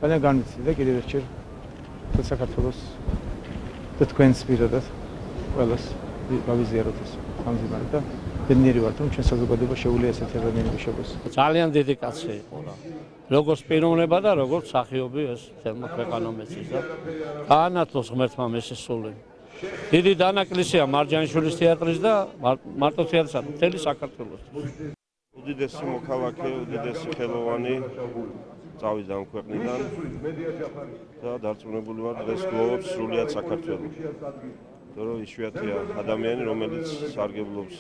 Ძალიან განვიცდიდა კიდევ ერთხელ საქართველოს და თქვენს პირადად ყველას გავიზიაროთ ეს სამზიმარი და ბედნიერი ვართ რომ ჩვენ საზოგადოება შეუძლია ესეთი ადამიანები შეგვეს. ძალიან დიდი კაცი იყო რა. როგორც პიროვნება და როგორც მსახიობი ეს თემა ქვეყანამეცის და გაანათლოს ღმერთმა მესესული. დიდი დანაკლისია მარჯანიშვილის თეატრის და მარტო თეატრისა და მთელი საქართველოსთვის. უდიდესი მოქალაქე, უდიდესი ხელოვანი წავიდა ამ ქვეყნიდან და დარწმუნებული ვარ დღეს გლოვობს სრულიად საქართველოს. რომ იშვიათია ადამიანი, რომელიც სარგებლობს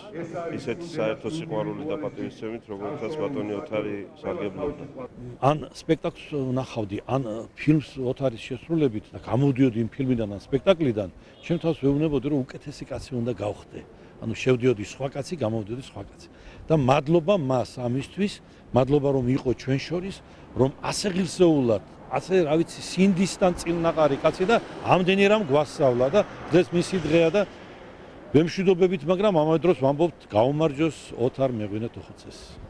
ისეთი საერთო სიყვარული და პატივისცემით, როგორცაც ბატონი ოთარი სარგებლობდა. ან სპექტაკლს ნახავდი, ან ფილმს ოთარის შესრულებით და გამოვდიოდი იმ ფილმიდან ან სპექტაკლიდან, ჩემ თავს ვეუბნებოდი, რომ უკეთესი კაცი უნდა გავხდე. ანუ შევდიოდი სხვა კაცი, გამოვდიოდი სხვა კაცი. და მადლობა მას ამისთვის, მადლობა რომ იყო ჩვენ შორის, რომ ასე ღირსეულად ასე რა ვიცი სინდისთან წილნაყარი კაცი და ამდენი რამ გვასწავლა და დღეს მისი დღეა და ვემშვიდობებით, მაგრამ ამავე დროს ვამბობთ გაუმარჯოს ოთარ მეღვინე თოხოცეს.